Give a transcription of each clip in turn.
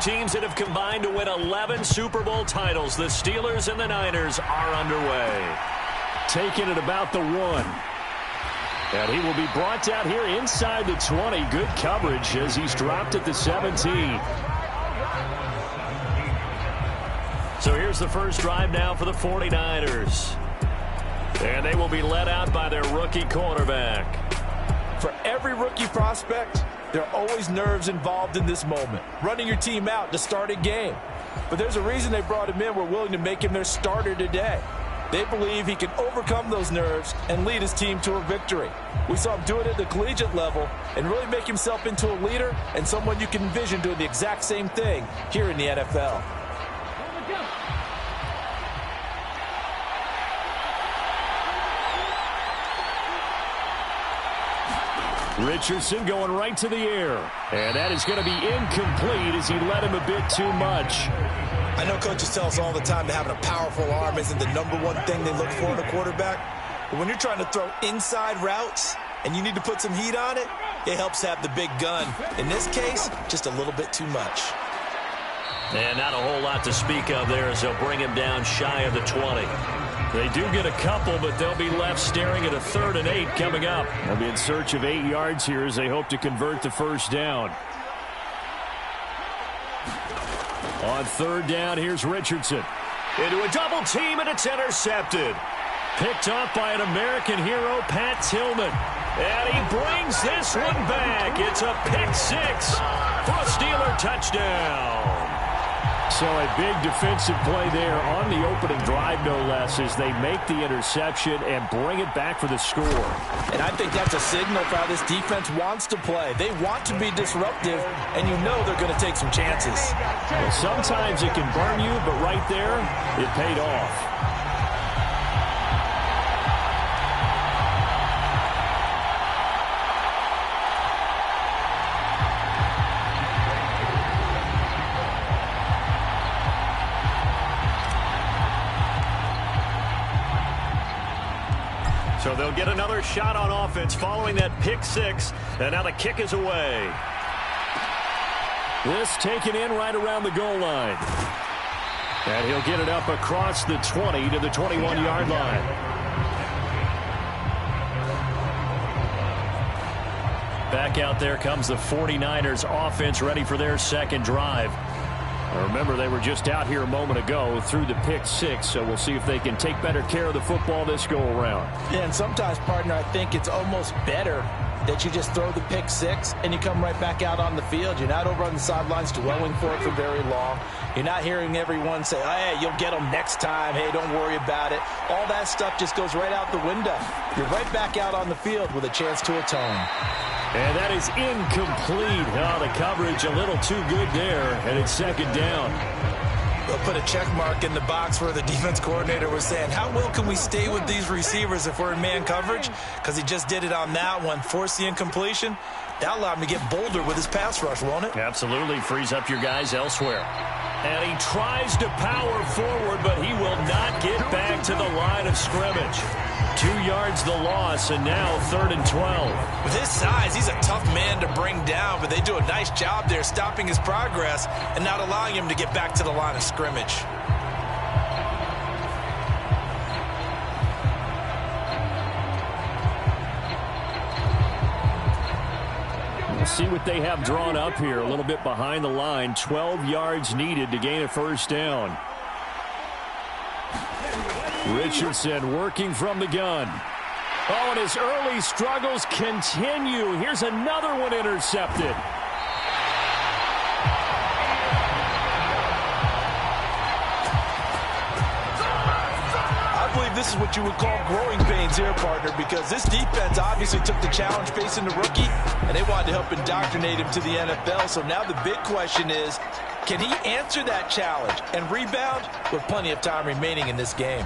teams that have combined to win 11 Super Bowl titles. The Steelers and the Niners are underway. Taking it about the 1. And he will be brought down here inside the 20. Good coverage as he's dropped at the 17. So here's the first drive now for the 49ers. And they will be led out by their rookie quarterback. For every rookie prospect, there are always nerves involved in this moment. Running your team out to start a game. But there's a reason they brought him in. We're willing to make him their starter today. They believe he can overcome those nerves and lead his team to a victory. We saw him do it at the collegiate level and really make himself into a leader and someone you can envision doing the exact same thing here in the NFL. Richardson going right to the air. And that is going to be incomplete as he led him a bit too much. I know coaches tell us all the time that having a powerful arm isn't the #1 thing they look for in a quarterback. But when you're trying to throw inside routes and you need to put some heat on it, it helps have the big gun. In this case, just a little bit too much. And not a whole lot to speak of there as they'll bring him down shy of the 20. They do get a couple, but they'll be left staring at a 3rd and 8 coming up. They'll be in search of 8 yards here as they hope to convert the first down. On 3rd down, here's Richardson. Into a double team, and it's intercepted. Picked off by an American hero, Pat Tillman. And he brings this one back. It's a pick-6 for a Steeler touchdown. So a big defensive play there on the opening drive, no less, as they make the interception and bring it back for the score. And I think that's a signal for how this defense wants to play. They want to be disruptive, and you know they're going to take some chances. Well, sometimes it can burn you, but right there, it paid off. So they'll get another shot on offense following that pick-6, and now the kick is away. This taken in right around the goal line. And he'll get it up across the 20 to the 21-yard line. Back out there comes the 49ers offense ready for their second drive. Remember, they were just out here a moment ago through the pick-6, so we'll see if they can take better care of the football this go-around. Yeah, and sometimes, partner, I think it's almost better that you just throw the pick-6 and you come right back out on the field. You're not over on the sidelines dwelling for it for very long. You're not hearing everyone say, hey, you'll get them next time. Hey, don't worry about it. All that stuff just goes right out the window. You're right back out on the field with a chance to atone. And that is incomplete. Oh, the coverage a little too good there, and it's 2nd down. They'll put a check mark in the box where the defense coordinator was saying, how well can we stay with these receivers if we're in man coverage? Because he just did it on that one, forced the incompletion. That'll allow him to get bolder with his pass rush, won't it? Absolutely, frees up your guys elsewhere. And he tries to power forward, but he will not get back to the line of scrimmage. 2 yards the loss, and now 3rd and 12. With his size, he's a tough man to bring down, but they do a nice job there stopping his progress and not allowing him to get back to the line of scrimmage. We'll see what they have drawn up here. A little bit behind the line. 12 yards needed to gain a first down. Richardson working from the gun. Oh, and his early struggles continue. Here's another one intercepted. I believe this is what you would call growing pains here, partner, because this defense obviously took the challenge facing the rookie, and they wanted to help indoctrinate him to the NFL. So now the big question is, can he answer that challenge and rebound with plenty of time remaining in this game?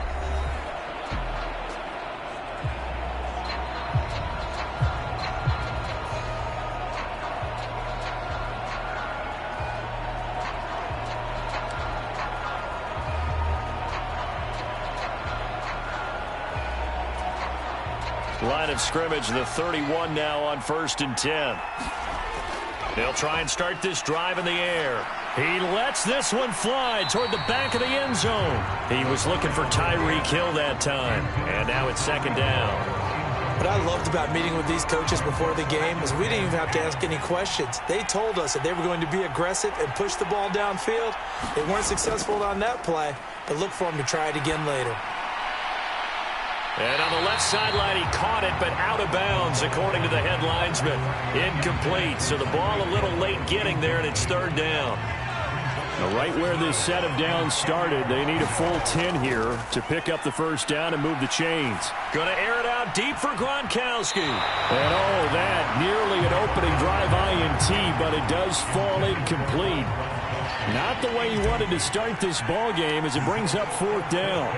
Line of scrimmage, the 31 now on 1st and 10. They'll try and start this drive in the air. He lets this one fly toward the back of the end zone. He was looking for Tyreek Hill that time. And now it's second down. What I loved about meeting with these coaches before the game is we didn't even have to ask any questions. They told us that they were going to be aggressive and push the ball downfield. They weren't successful on that play, but look for them to try it again later. And on the left sideline, he caught it, but out of bounds, according to the head linesman. Incomplete, so the ball a little late getting there, and it's third down. Now, right where this set of downs started, they need a full 10 here to pick up the first down and move the chains. Going to air it out deep for Gronkowski. And oh, that nearly an opening drive INT, but it does fall incomplete. Not the way he wanted to start this ball game as it brings up fourth down.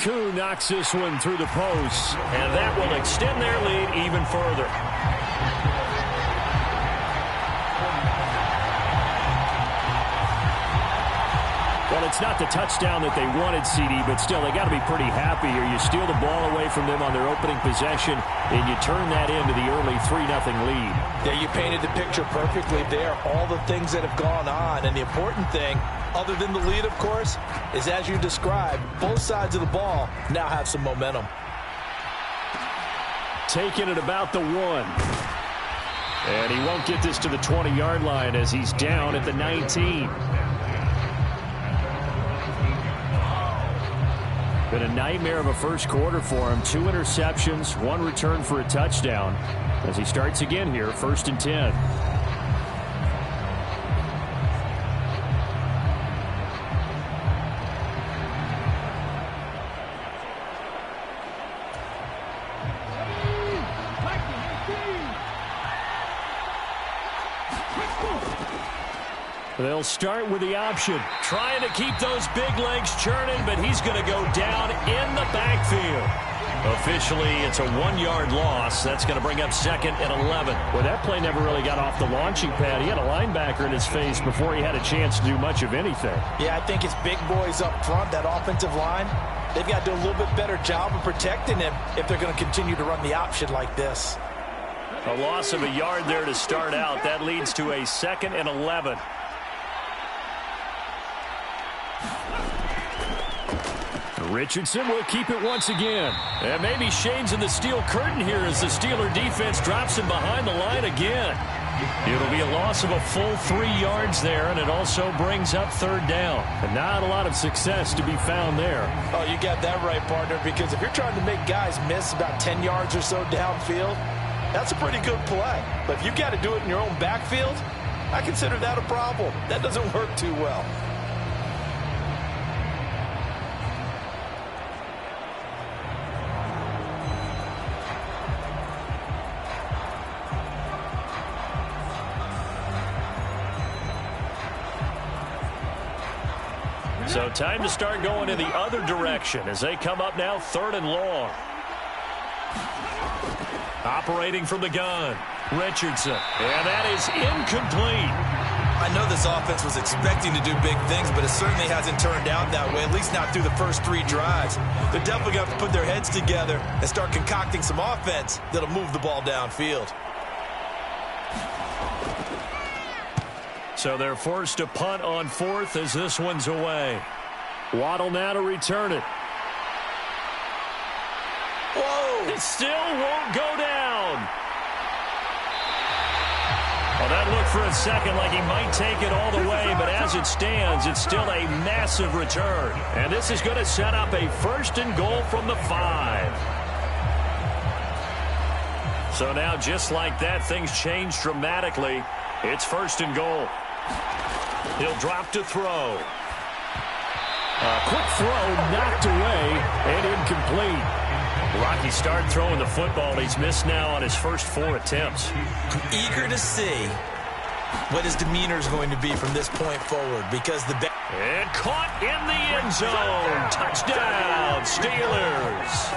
Koo knocks this one through the post, and that will extend their lead even further. Well, it's not the touchdown that they wanted, CD, but still, they got to be pretty happy here. You steal the ball away from them on their opening possession, and you turn that into the early 3-0 lead. Yeah, you painted the picture perfectly there. All the things that have gone on, and the important thing, other than the lead, of course, is as you described, both sides of the ball now have some momentum. Taking it about the 1. And he won't get this to the 20-yard line as he's down at the 19. Been a nightmare of a first quarter for him. 2 interceptions, 1 return for a touchdown. As he starts again here, 1st and 10. They'll start with the option. Trying to keep those big legs churning, but he's going to go down in the backfield. Officially, it's a 1-yard loss. That's going to bring up 2nd and 11. Well, that play never really got off the launching pad. He had a linebacker in his face before he had a chance to do much of anything. Yeah, I think it's big boys up front, that offensive line. They've got to do a little bit better job of protecting him if they're going to continue to run the option like this. A loss of a yard there to start out. That leads to a 2nd and 11. Richardson will keep it once again. And maybe shades in the steel curtain here as the Steeler defense drops him behind the line again. It'll be a loss of a full 3 yards there, and it also brings up 3rd down. And not a lot of success to be found there. Oh, you got that right, partner, because if you're trying to make guys miss about 10 yards or so downfield, that's a pretty good play. But if you got to do it in your own backfield, I consider that a problem. That doesn't work too well. So time to start going in the other direction as they come up now 3rd and long. Operating from the gun, Richardson. And that is incomplete. I know this offense was expecting to do big things, but it certainly hasn't turned out that way, at least not through the first 3 drives. They're definitely going to have to put their heads together and start concocting some offense that'll move the ball downfield. So they're forced to punt on 4th as this one's away. Waddle now to return it. Whoa! It still won't go down. Well, that looked for a second like he might take it all the way, but as it stands, it's still a massive return. And this is going to set up a 1st and goal from the 5. So now, just like that, things change dramatically. It's 1st and goal. He'll drop to throw. A quick throw knocked away and incomplete. Rocky start throwing the football. He's missed now on his first 4 attempts. I'm eager to see what his demeanor is going to be from this point forward because the... And caught in the end zone. Touchdown, Steelers.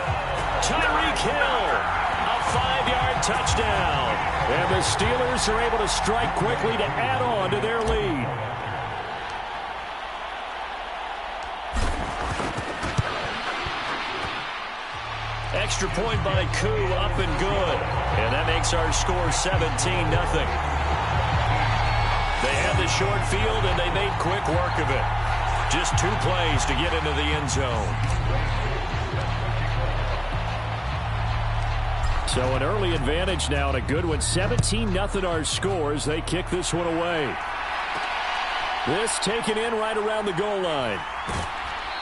Tyreek Hill, a 5-yard touchdown. And the Steelers are able to strike quickly to add on to their lead. Extra point by Koo, up and good. And that makes our score 17-0. short field, and they made quick work of it. Just 2 plays to get into the end zone. So an early advantage now and a good one. 17-0 our scores. They kick this one away. This taken in right around the goal line.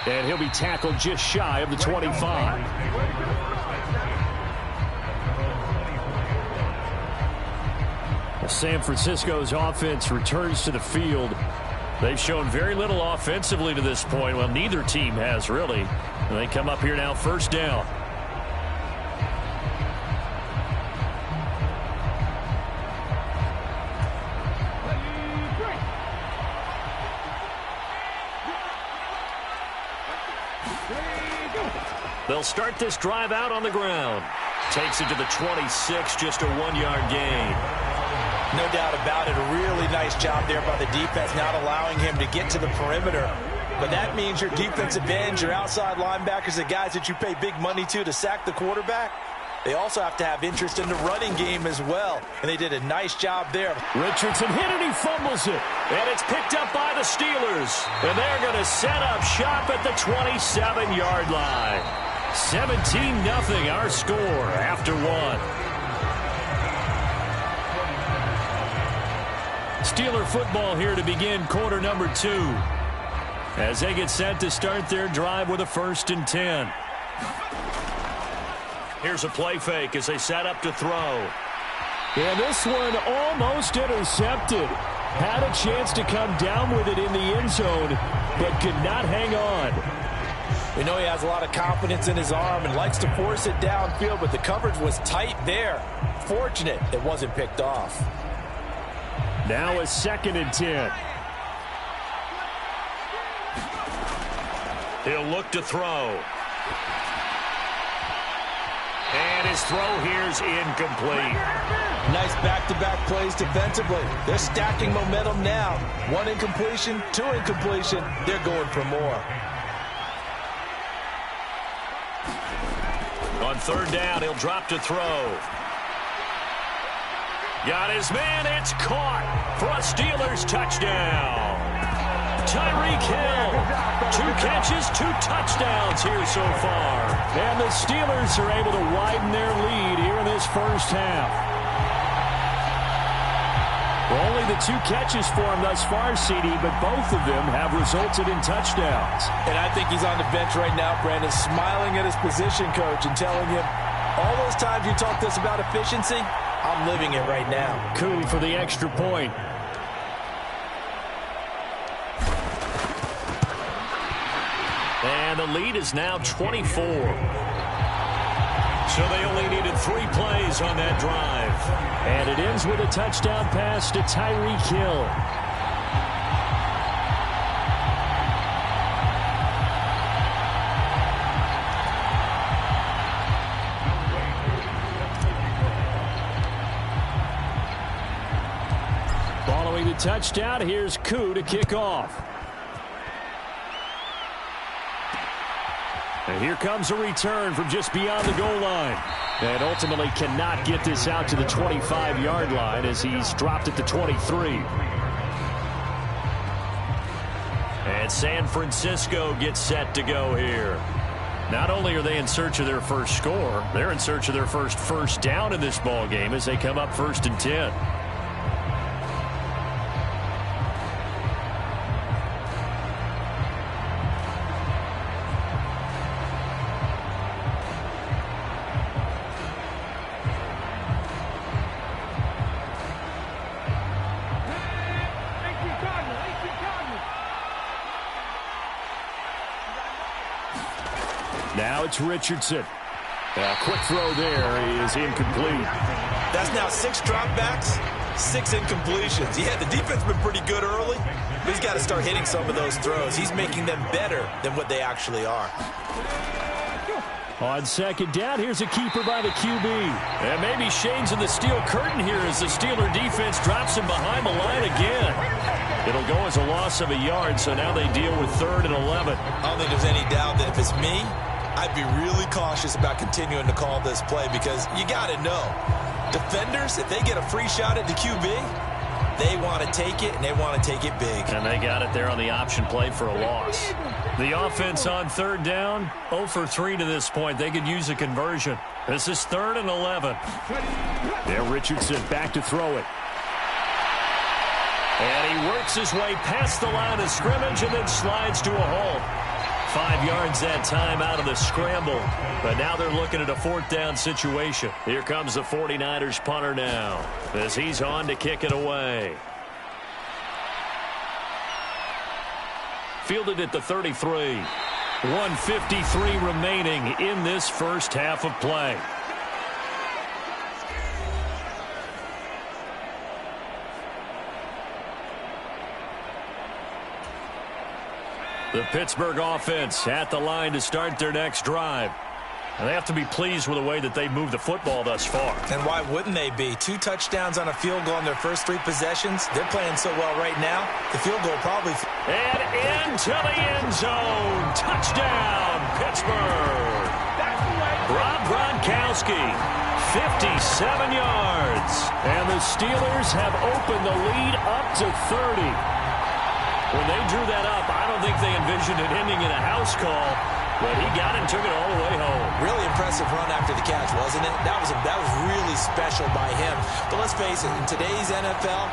And he'll be tackled just shy of the 25. San Francisco's offense returns to the field. They've shown very little offensively to this point. Well, neither team has, really. And they come up here now, first down. They'll start this drive out on the ground. Takes it to the 26, just a 1-yard gain. No doubt about it. A really nice job there by the defense, not allowing him to get to the perimeter. But that means your defensive ends, your outside linebackers, the guys that you pay big money to sack the quarterback, they also have to have interest in the running game as well. And they did a nice job there. Richardson hit it, he fumbles it. And it's picked up by the Steelers. And they're going to set up shop at the 27-yard line. 17-0 our score after 1. Steeler football here to begin quarter number 2. As they get set to start their drive with a 1st and 10. Here's a play fake as they set up to throw. And this one almost intercepted. Had a chance to come down with it in the end zone, but could not hang on. We know he has a lot of confidence in his arm and likes to force it downfield, but the coverage was tight there. Fortunate it wasn't picked off. Now a 2nd and 10. He'll look to throw. And his throw here's incomplete. Nice back-to-back plays defensively. They're stacking momentum now. 1 incompletion, 2 incompletion. They're going for more. On 3rd down, he'll drop to throw. Got his man. It's caught for a Steelers touchdown. Tyreek Hill. 2 catches, 2 touchdowns here so far. And the Steelers are able to widen their lead here in this first half. Well, only the 2 catches for him thus far, CD, but both of them have resulted in touchdowns. And I think he's on the bench right now, Brandon, smiling at his position coach and telling him, all those times you talked to us about efficiency, I'm living it right now. Koo for the extra point. And the lead is now 24. So they only needed 3 plays on that drive. And it ends with a touchdown pass to Tyreek Hill. Following the touchdown, here's Koo to kick off. And here comes a return from just beyond the goal line. And ultimately cannot get this out to the 25-yard line as he's dropped at the 23. And San Francisco gets set to go here. Not only are they in search of their first score, they're in search of their first down in this ball game as they come up 1st and 10. Now it's Richardson. A quick throw there is incomplete. That's now 6 dropbacks, 6 incompletions. Yeah, the defense has been pretty good early, but he's got to start hitting some of those throws. He's making them better than what they actually are. On 2nd down, here's a keeper by the QB. And maybe Shane's in the steel curtain here as the Steeler defense drops him behind the line again. It'll go as a loss of a yard, so now they deal with 3rd and 11. I don't think there's any doubt that if it's me, I'd be really cautious about continuing to call this play because you got to know, defenders, if they get a free shot at the QB, They want to take it, and they want to take it big. And they got it there on the option play for a loss. The offense on third down, 0 for 3 to this point. They could use a conversion. This is 3rd and 11. There, Richardson back to throw it. And he works his way past the line of scrimmage and then slides to a halt. 5 yards that time out of the scramble. But now they're looking at a 4th down situation. Here comes the 49ers punter now as he's on to kick it away. Fielded at the 33. 1:53 remaining in this first half of play. The Pittsburgh offense at the line to start their next drive. And they have to be pleased with the way that they moved the football thus far. And why wouldn't they be? 2 touchdowns on a field goal in their first 3 possessions. They're playing so well right now, the field goal probably... And into the end zone. Touchdown, Pittsburgh. Rob Gronkowski, 57 yards. And the Steelers have opened the lead up to 30. When they drew that up, I don't think they envisioned it ending in a house call, but he got it and took it all the way home. Really impressive run after the catch, wasn't it? That was really special by him. But let's face it, in today's NFL,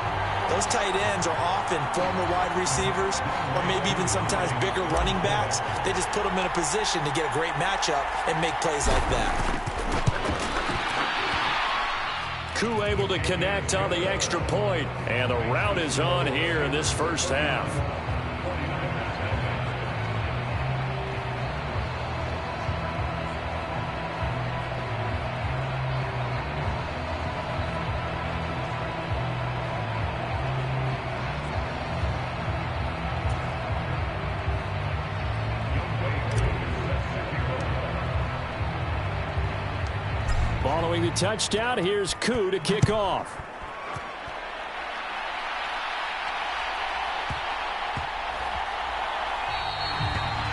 those tight ends are often former wide receivers or maybe even sometimes bigger running backs. They just put them in a position to get a great matchup and make plays like that. Koo able to connect on the extra point, and the rout is on here in this first half. Following the touchdown, here's Koo to kick off.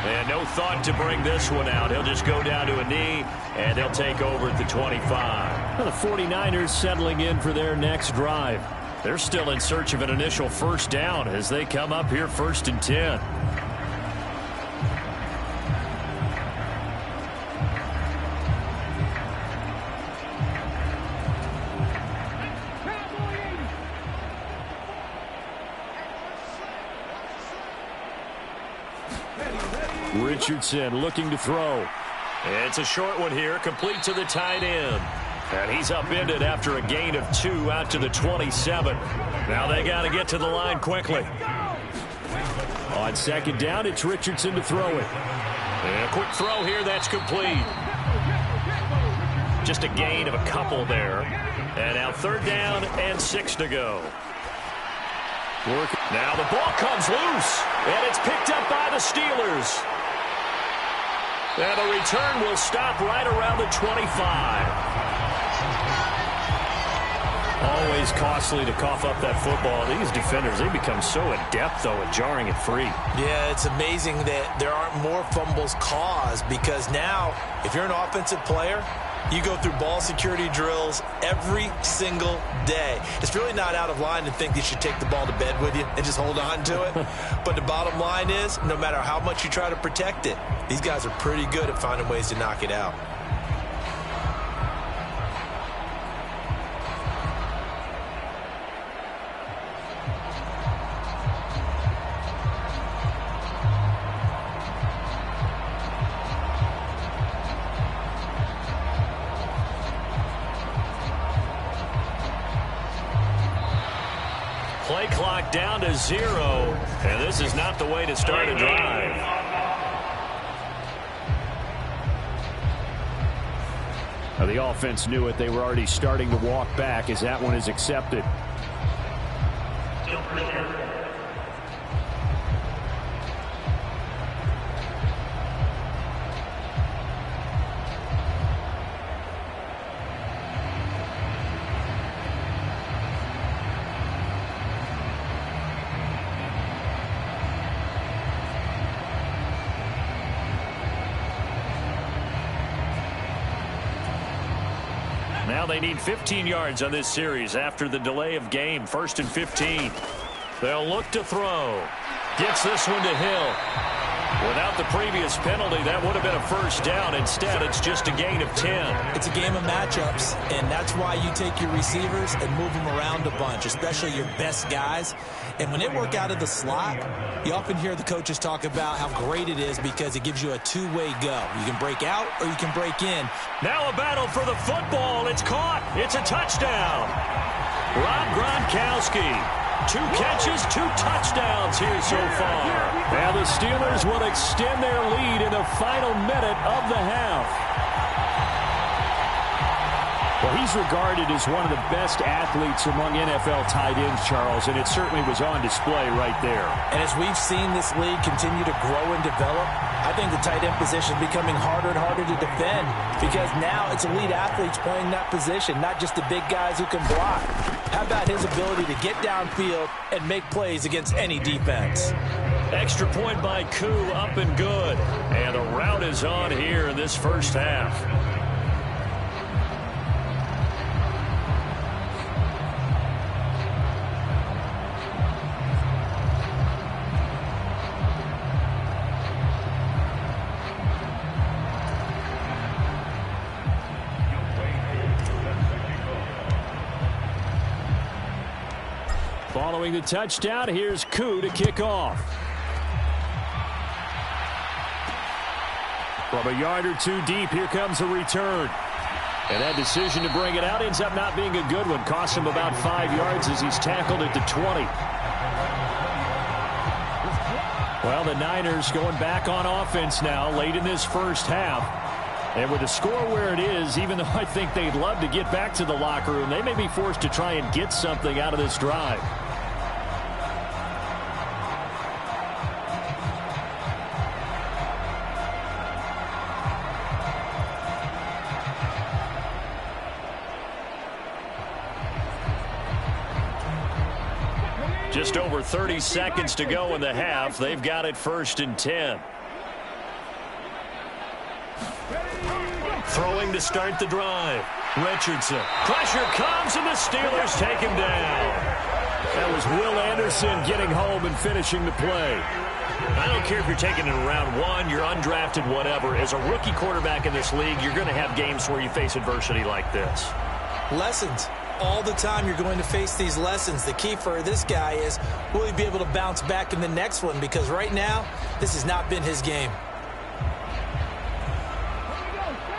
And no thought to bring this one out. He'll just go down to a knee, and he'll take over at the 25. Well, the 49ers settling in for their next drive. They're still in search of an initial first down as they come up here 1st and 10. Richardson looking to throw. It's a short one here, complete to the tight end. And he's upended after a gain of 2 out to the 27. Now they got to get to the line quickly. On 2nd down, it's Richardson to throw it. And a quick throw here, that's complete. Just a gain of a couple there. And now 3rd down and 6 to go. Now the ball comes loose, and it's picked up by the Steelers. And the return will stop right around the 25. Always costly to cough up that football. These defenders, they become so adept, though, at jarring it free. Yeah, it's amazing that there aren't more fumbles caused because now, if you're an offensive player, you go through ball security drills every single day. It's really not out of line to think you should take the ball to bed with you and just hold on to it. But the bottom line is, no matter how much you try to protect it, these guys are pretty good at finding ways to knock it out. Play clock down to 0, and this is not the way to start a drive. Now the offense knew it. They were already starting to walk back as that one is accepted. Now they need 15 yards on this series after the delay of game. 1st and 15. They'll look to throw. Gets this one to Hill. Without the previous penalty, that would have been a first down. Instead, it's just a gain of 10. It's a game of matchups, and that's why you take your receivers and move them around a bunch, especially your best guys. And when they work out of the slot, you often hear the coaches talk about how great it is because it gives you a two-way go. You can break out or you can break in. Now a battle for the football. It's caught. It's a touchdown. Rob Gronkowski. 2 catches, 2 touchdowns here so far. And the Steelers will extend their lead in the final minute of the half. Well, he's regarded as one of the best athletes among NFL tight ends, Charles, and it certainly was on display right there. And as we've seen this league continue to grow and develop, I think the tight end position is becoming harder and harder to defend because now it's elite athletes playing that position, not just the big guys who can block. How about his ability to get downfield and make plays against any defense? Extra point by Koo, up and good. And the route is on here in this first half. Following the touchdown, here's Koo to kick off. From a yard or 2 deep, here comes a return. And that decision to bring it out ends up not being a good one. Costs him about 5 yards as he's tackled at the 20. Well, the Niners going back on offense now late in this first half. And with the score where it is, even though I think they'd love to get back to the locker room, they may be forced to try and get something out of this drive. Just over 30 seconds to go in the half. They've got it 1st and 10. Throwing to start the drive. Richardson. Pressure comes, and the Steelers take him down. That was Will Anderson getting home and finishing the play. I don't care if you're taking it in round 1, you're undrafted, whatever. As a rookie quarterback in this league, you're going to have games where you face adversity like this. Lessons. All the time you're going to face these lessons. The key for this guy is, will he be able to bounce back in the next one? Because right now, this has not been his game.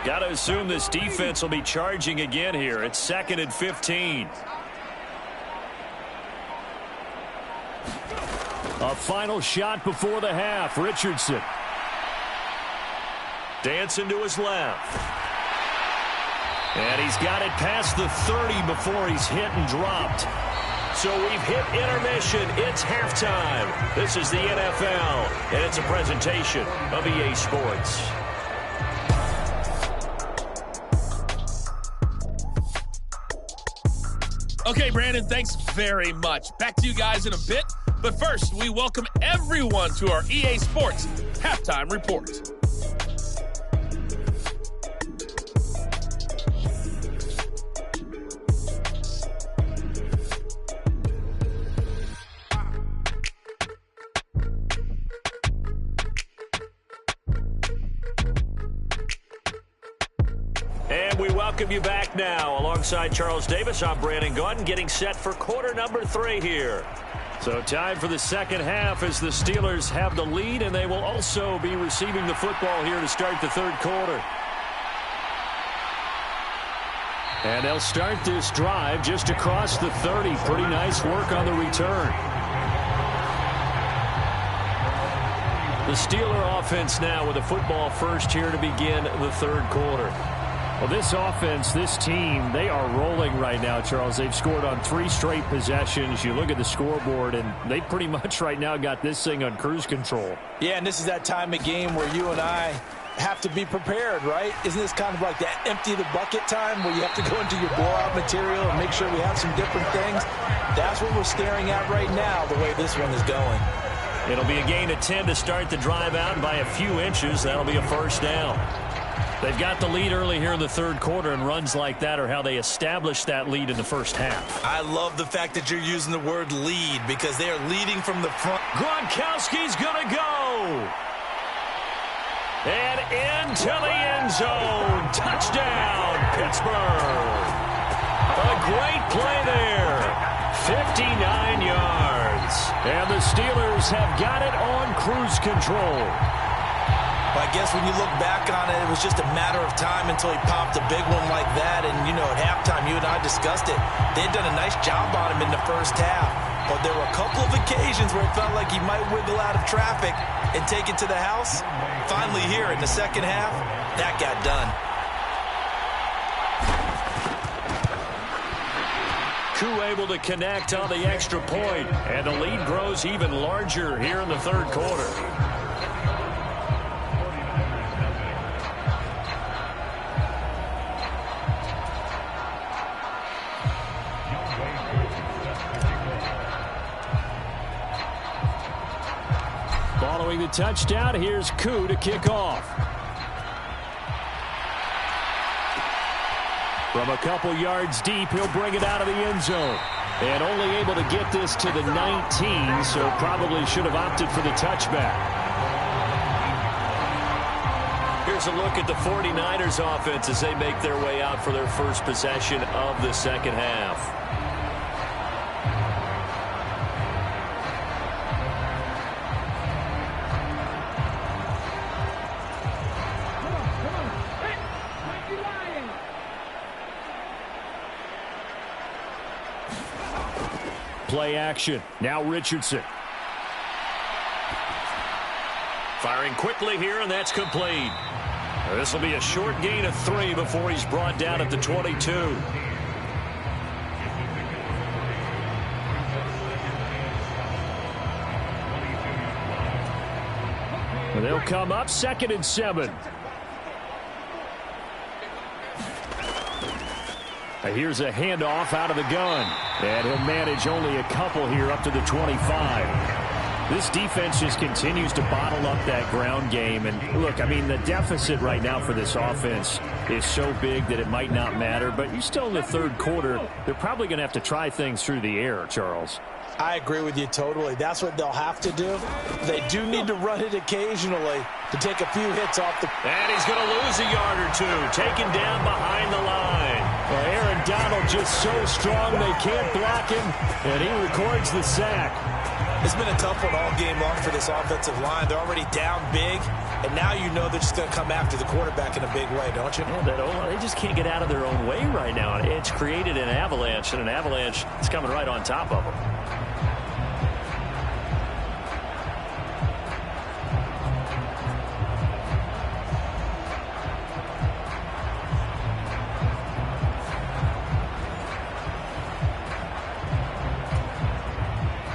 Got to assume this defense will be charging again here. It's 2nd and 15. A final shot before the half. Richardson. Dancing to his left. And he's got it past the 30 before he's hit and dropped. So we've hit intermission. It's halftime. This is the NFL, and it's a presentation of EA Sports. Okay, Brandon, thanks very much. Back to you guys in a bit. But first, we welcome everyone to our EA Sports Halftime Report. And we welcome you back now. Alongside Charles Davis, I'm Brandon Gaudin, getting set for quarter number 3 here. So time for the second half as the Steelers have the lead, and they will also be receiving the football here to start the third quarter. And they'll start this drive just across the 30. Pretty nice work on the return. The Steeler offense now with the football first here to begin the third quarter. Well, this offense, this team, they are rolling right now, Charles. They've scored on 3 straight possessions. You look at the scoreboard, and they pretty much right now got this thing on cruise control. Yeah, and this is that time of game where you and I have to be prepared, right? Isn't this kind of like that empty the bucket time where you have to go into your blowout material and make sure we have some different things? That's what we're staring at right now, the way this one is going. It'll be a gain of 10 to start the drive out, and by a few inches, that'll be a first down. They've got the lead early here in the third quarter, and runs like that are how they established that lead in the first half. I love the fact that you're using the word lead because they are leading from the front. Gronkowski's going to go. And into the end zone. Touchdown, Pittsburgh. A great play there. 59 yards. And the Steelers have got it on cruise control. I guess when you look back on it, it was just a matter of time until he popped a big one like that. And, you know, at halftime, you and I discussed it. They had done a nice job on him in the first half. But there were a couple of occasions where it felt like he might wiggle out of traffic and take it to the house. Finally here in the second half, that got done. Koo able to connect on the extra point. And the lead grows even larger here in the third quarter. Following the touchdown, here's Koo to kick off. From a couple yards deep, he'll bring it out of the end zone. And only able to get this to the 19, so probably should have opted for the touchback. Here's a look at the 49ers offense as they make their way out for their first possession of the second half. Play action. Now Richardson. Firing quickly here, and that's complete. This will be a short gain of 3 before he's brought down at the 22. And they'll come up 2nd and 7. Here's a handoff out of the gun. And he'll manage only a couple here up to the 25. This defense just continues to bottle up that ground game. And look, I mean, the deficit right now for this offense is so big that it might not matter. But you're still in the third quarter. They're probably going to have to try things through the air, Charles. I agree with you totally. That's what they'll have to do. They do need to run it occasionally to take a few hits off the... And he's going to lose a yard or two. Taken down behind the line. Well, Aaron Donald just so strong they can't block him, and he records the sack. It's been a tough one all game long for this offensive line. They're already down big, and now you know they're just going to come after the quarterback in a big way, don't you? Yeah, they just can't get out of their own way right now. It's created an avalanche, and an avalanche is coming right on top of them.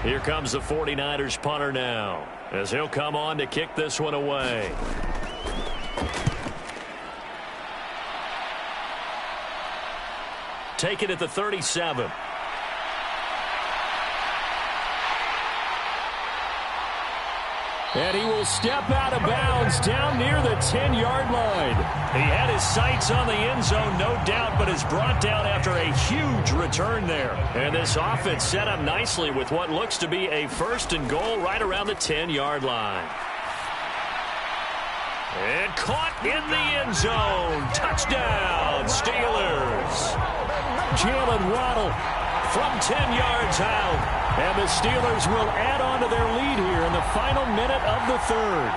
Here comes the 49ers punter now, as he'll come on to kick this one away. Take it at the 37. And he will step out of bounds down near the 10-yard line. He had his sights on the end zone, no doubt, but is brought down after a huge return there. And this offense set up nicely with what looks to be a 1st and goal right around the 10-yard line. And caught in the end zone. Touchdown, Steelers. Jalen Waddle from 10 yards out. And the Steelers will add on to their lead here in the final minute of the third.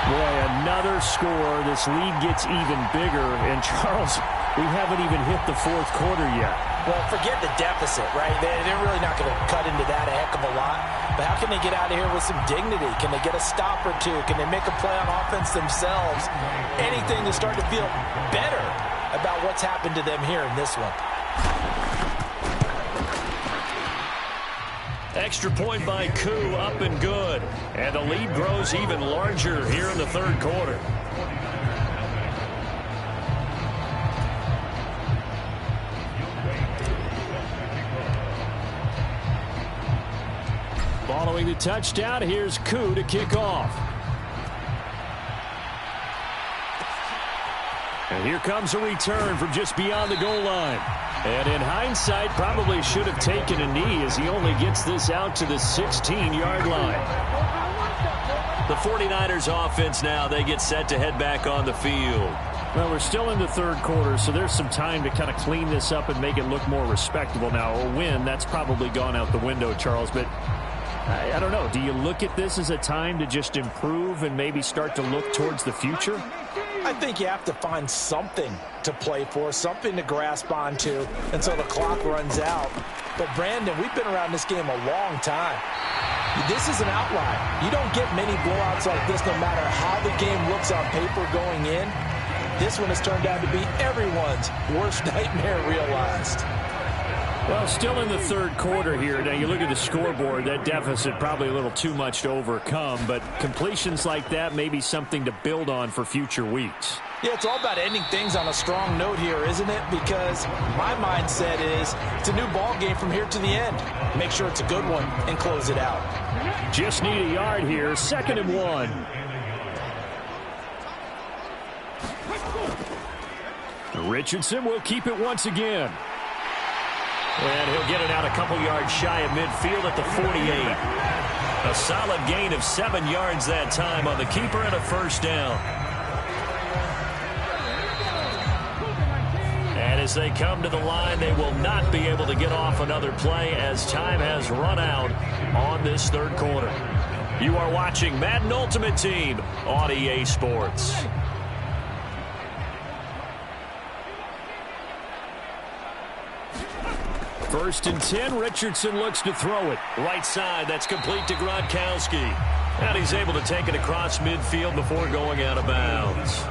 Boy, another score. This lead gets even bigger. And, Charles, we haven't even hit the fourth quarter yet. Well, forget the deficit, right? They're really not going to cut into that a heck of a lot. But how can they get out of here with some dignity? Can they get a stop or two? Can they make a play on offense themselves? Anything to start to feel better about what's happened to them here in this one. Extra point by Koo, up and good. And the lead grows even larger here in the third quarter. Following the touchdown, here's Koo to kick off. And here comes a return from just beyond the goal line. And in hindsight, probably should have taken a knee as he only gets this out to the 16-yard line. The 49ers offense now, they get set to head back on the field. Well, we're still in the third quarter, so there's some time to kind of clean this up and make it look more respectable. Now, a win, that's probably gone out the window, Charles, but I don't know. Do you look at this as a time to just improve and maybe start to look towards the future? I think you have to find something to play for, something to grasp onto until the clock runs out. But, Brandon, we've been around this game a long time. This is an outlier. You don't get many blowouts like this no matter how the game looks on paper going in. This one has turned out to be everyone's worst nightmare realized. Well, still in the third quarter here. Now, you look at the scoreboard, that deficit probably a little too much to overcome, but completions like that may be something to build on for future weeks. Yeah, it's all about ending things on a strong note here, isn't it? Because my mindset is it's a new ball game from here to the end. Make sure it's a good one and close it out. Just need a yard here, 2nd and 1. Richardson will keep it once again. And he'll get it out a couple yards shy of midfield at the 48. A solid gain of 7 yards that time on the keeper and a first down. And as they come to the line, they will not be able to get off another play as time has run out on this third quarter. You are watching Madden Ultimate Team on EA Sports. First and 10, Richardson looks to throw it. Right side, that's complete to Gronkowski. And he's able to take it across midfield before going out of bounds.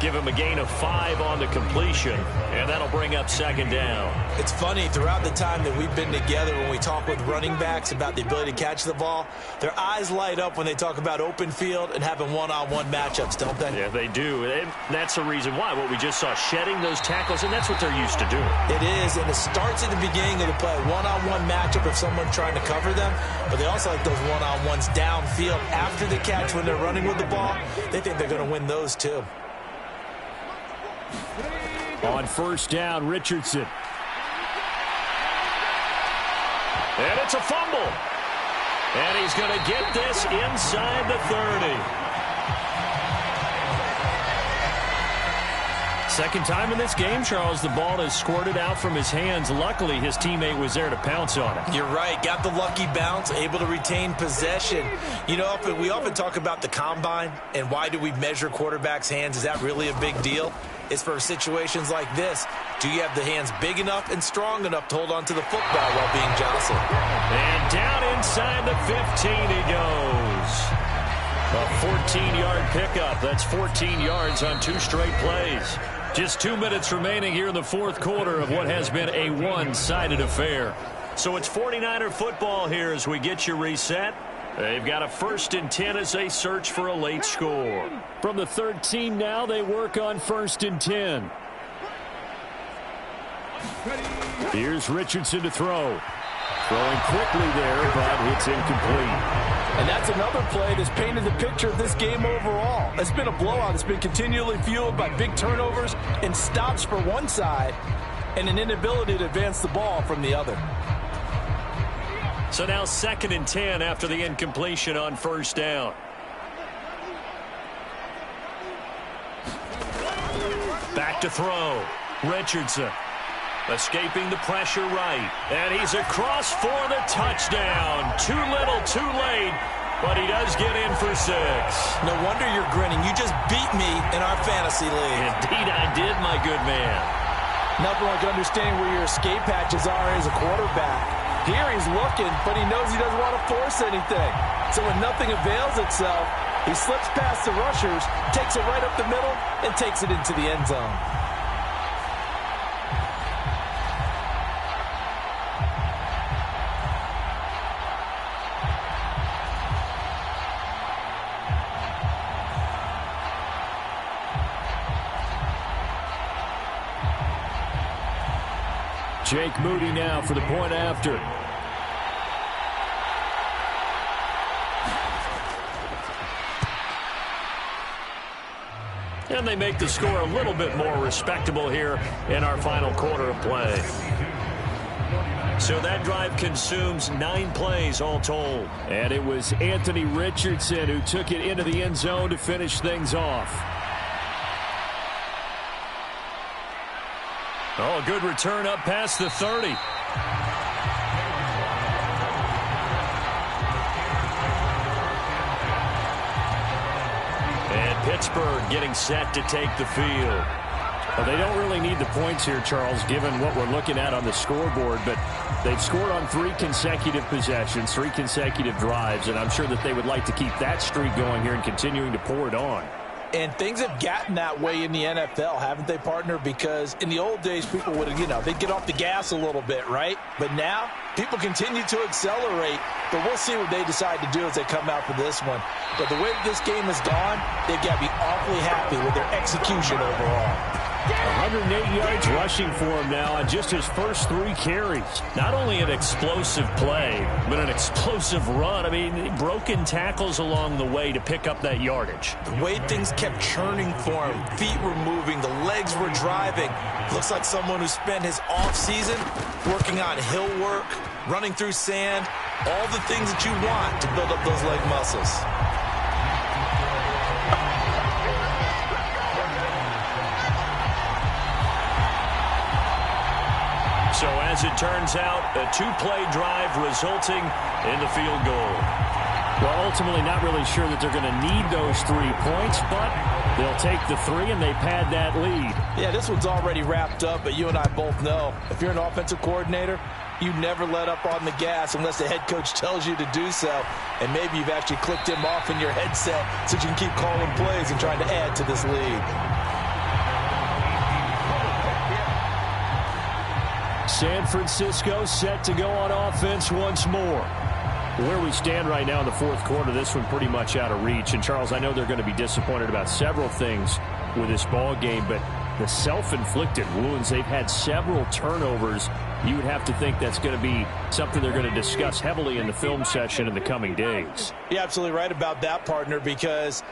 Give him a gain of 5 on the completion, and that'll bring up 2nd down. It's funny, throughout the time that we've been together, when we talk with running backs about the ability to catch the ball, their eyes light up when they talk about open field and having one-on-one matchups, don't they? Yeah, they do. And that's the reason why. What we just saw, shedding those tackles, and that's what they're used to doing. It is, and it starts at the beginning of the play. One-on-one matchup if someone's trying to cover them, but they also like those one-on-ones downfield after the catch when they're running with the ball. They think they're going to win those, too. On first down, Richardson. And it's a fumble. And he's going to get this inside the 30. Second time in this game, Charles, the ball has squirted out from his hands. Luckily, his teammate was there to pounce on it. You're right. Got the lucky bounce, able to retain possession. You know, we often talk about the combine and why do we measure quarterbacks' hands. Is that really a big deal? It's for situations like this. Do you have the hands big enough and strong enough to hold on to the football while being jostled? And down inside the 15 he goes. A 14-yard pickup. That's 14 yards on 2 straight plays. Just 2 minutes remaining here in the fourth quarter of what has been a one-sided affair. So it's 49er football here as we get you reset. They've got a 1st and 10 as they search for a late score. From the 13 now, they work on 1st and 10. Here's Richardson to throw. Throwing quickly there, but it's incomplete. And that's another play that's painted the picture of this game overall. It's been a blowout. It's been continually fueled by big turnovers and stops for one side and an inability to advance the ball from the other. So now 2nd and 10 after the incompletion on first down. Back to throw. Richardson escaping the pressure right. And he's across for the touchdown. Too little, too late. But he does get in for 6. No wonder you're grinning. You just beat me in our fantasy league. Indeed I did, my good man. Nothing like understanding where your escape hatches are as a quarterback. Here he's looking, but he knows he doesn't want to force anything. So when nothing avails itself, he slips past the rushers, takes it right up the middle, and takes it into the end zone. Jake Moody now for the point after. And they make the score a little bit more respectable here in our final quarter of play. So that drive consumes 9 plays all told. And it was Anthony Richardson who took it into the end zone to finish things off. Oh, a good return up past the 30. And Pittsburgh getting set to take the field. Well, they don't really need the points here, Charles, given what we're looking at on the scoreboard, but they've scored on 3 consecutive possessions, 3 consecutive drives, and I'm sure that they would like to keep that streak going here and continuing to pour it on. And things have gotten that way in the NFL, haven't they, partner? Because in the old days, people would, they'd get off the gas a little bit, right? But now, people continue to accelerate. But we'll see what they decide to do as they come out for this one. But the way this game has gone, they've got to be awfully happy with their execution overall. 108 yards rushing for him now on just his first 3 carries. Not only an explosive play, but an explosive run. I mean, broken tackles along the way to pick up that yardage. The way things kept churning for him, feet were moving, the legs were driving. Looks like someone who spent his offseason working on hill work, running through sand, all the things that you want to build up those leg muscles. So as it turns out, a 2-play drive resulting in the field goal. Well, ultimately not really sure that they're going to need those 3 points, but they'll take the 3 and they pad that lead. Yeah, this one's already wrapped up, but you and I both know if you're an offensive coordinator, you never let up on the gas unless the head coach tells you to do so. And maybe you've actually clicked him off in your headset so you can keep calling plays and trying to add to this lead. San Francisco set to go on offense once more. Where we stand right now in the 4th quarter, this one pretty much out of reach. And, Charles, I know they're going to be disappointed about several things with this ball game, but the self-inflicted wounds, they've had several turnovers. You would have to think that's going to be something they're going to discuss heavily in the film session in the coming days. You're absolutely right about that, partner, because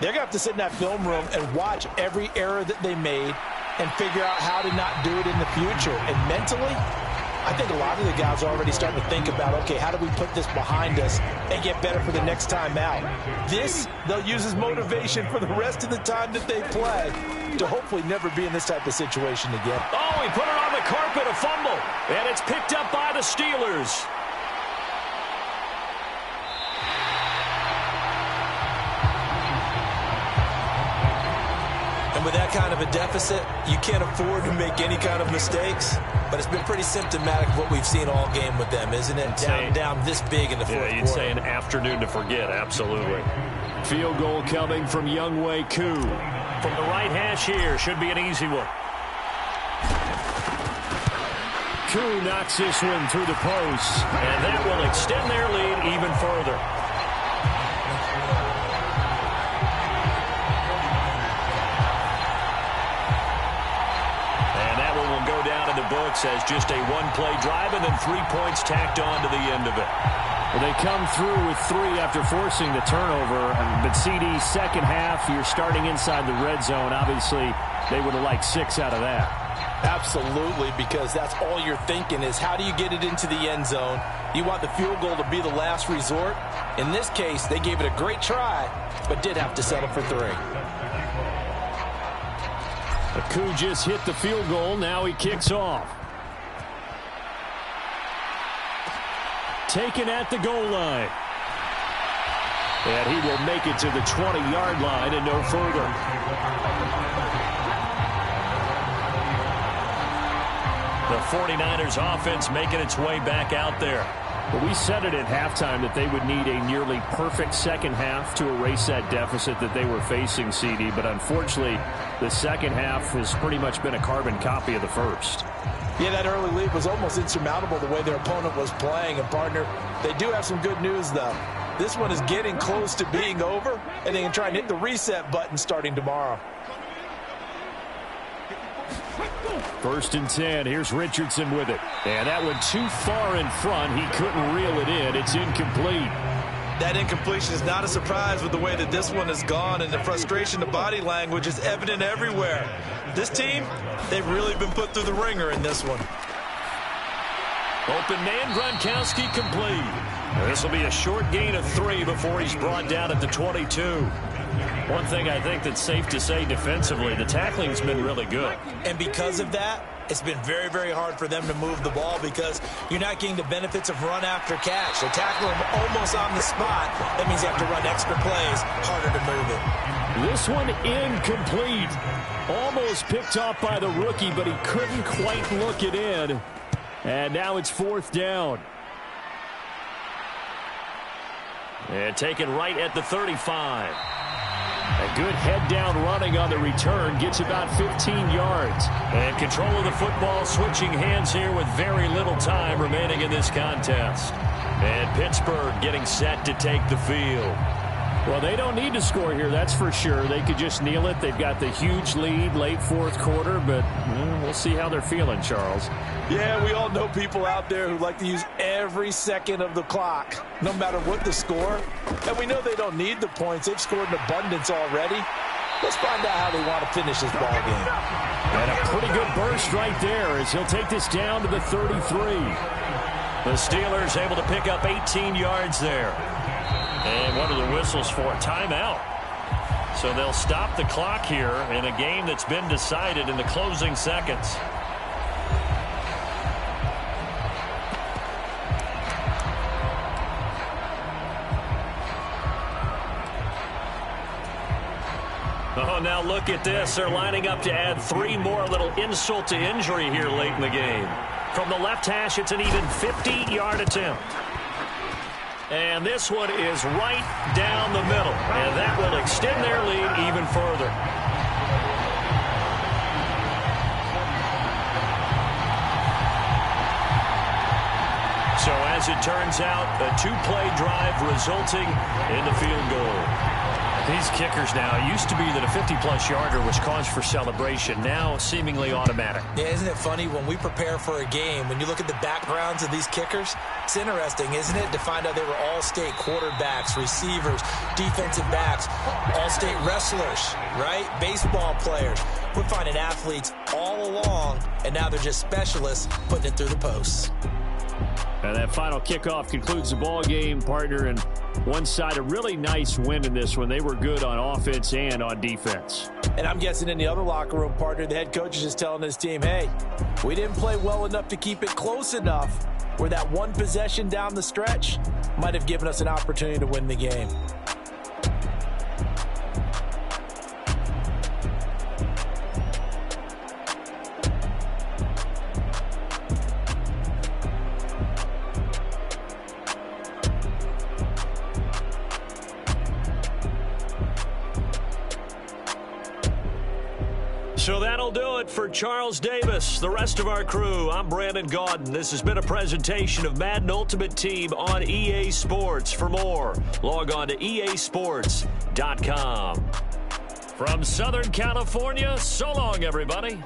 they're going to have to sit in that film room and watch every error that they made and figure out how to not do it in the future. And mentally, I think a lot of the guys are already starting to think about, okay, how do we put this behind us and get better for the next time out? This, they'll use as motivation for the rest of the time that they play to hopefully never be in this type of situation again. Oh, he put it on the carpet, a fumble, and it's picked up by the Steelers. And with that kind of a deficit, you can't afford to make any kind of mistakes. But it's been pretty symptomatic of what we've seen all game with them, isn't it? Down this big in the 4th quarter. You'd say an afternoon to forget, absolutely. Field goal coming from Younghoe Koo. From the right hash here, should be an easy one. Koo knocks this one through the post. And that will extend their lead even further. Books as just a 1-play drive and then 3 points tacked on to the end of it. Well, they come through with 3 after forcing the turnover. But CD, second half, you're starting inside the red zone. Obviously, they would have liked 6 out of that. Absolutely, because that's all you're thinking is how do you get it into the end zone? You want the field goal to be the last resort. In this case, they gave it a great try, but did have to settle for 3. Koo just hit the field goal. Now he kicks off. Taken at the goal line. And he will make it to the 20-yard line and no further. The 49ers offense making its way back out there. But we said it at halftime that they would need a nearly perfect second half to erase that deficit that they were facing, CD. But unfortunately, the second half has pretty much been a carbon copy of the first. Yeah, that early lead was almost insurmountable the way their opponent was playing. And, partner, they do have some good news, though. This one is getting close to being over, and they can try and hit the reset button starting tomorrow. 1st and 10. Here's Richardson with it. And that one too far in front. He couldn't reel it in. It's incomplete. That incompletion is not a surprise with the way that this one has gone, and the frustration, the body language is evident everywhere. This team, they've really been put through the ringer in this one. Open man, Gronkowski complete. This will be a short gain of 3 before he's brought down at the 22. One thing I think that's safe to say defensively, the tackling's been really good. And because of that, it's been very, very hard for them to move the ball because you're not getting the benefits of run after catch. They tackle him almost on the spot. That means you have to run extra plays, harder to move it. This one incomplete. Almost picked off by the rookie, but he couldn't quite look it in. And now it's 4th down. And taken right at the 35. A good head-down running on the return. Gets about 15 yards. And control of the football, switching hands here with very little time remaining in this contest. And Pittsburgh getting set to take the field. Well, they don't need to score here, that's for sure. They could just kneel it. They've got the huge lead, late 4th quarter, but we'll see how they're feeling, Charles. Yeah, we all know people out there who like to use every second of the clock, no matter what the score. And we know they don't need the points. They've scored in abundance already. Let's find out how they want to finish this ball game. And a pretty good burst right there as he'll take this down to the 33. The Steelers able to pick up 18 yards there. And what are the whistles for? Timeout. So they'll stop the clock here in a game that's been decided in the closing seconds. Oh, now look at this. They're lining up to add 3 more, little insult to injury here late in the game. From the left hash, it's an even 50-yard attempt. And this one is right down the middle. And that will extend their lead even further. So as it turns out, a 2-play drive resulting in the field goal. These kickers now, it used to be that a 50-plus yarder was cause for celebration. Now seemingly automatic. Yeah, isn't it funny when we prepare for a game, when you look at the backgrounds of these kickers, it's interesting, isn't it, to find out they were all-state quarterbacks, receivers, defensive backs, all-state wrestlers, right? Baseball players. We're finding athletes all along, and now they're just specialists putting it through the posts. And that final kickoff concludes the ball game, partner, and one side a really nice win in this one. They were good on offense and on defense. And I'm guessing in the other locker room, partner, the head coach is just telling his team, hey, we didn't play well enough to keep it close enough where that one possession down the stretch might have given us an opportunity to win the game. So that'll do it for Charles Davis, the rest of our crew. I'm Brandon Gaudin. This has been a presentation of Madden Ultimate Team on EA Sports. For more, log on to easports.com. From Southern California, so long, everybody.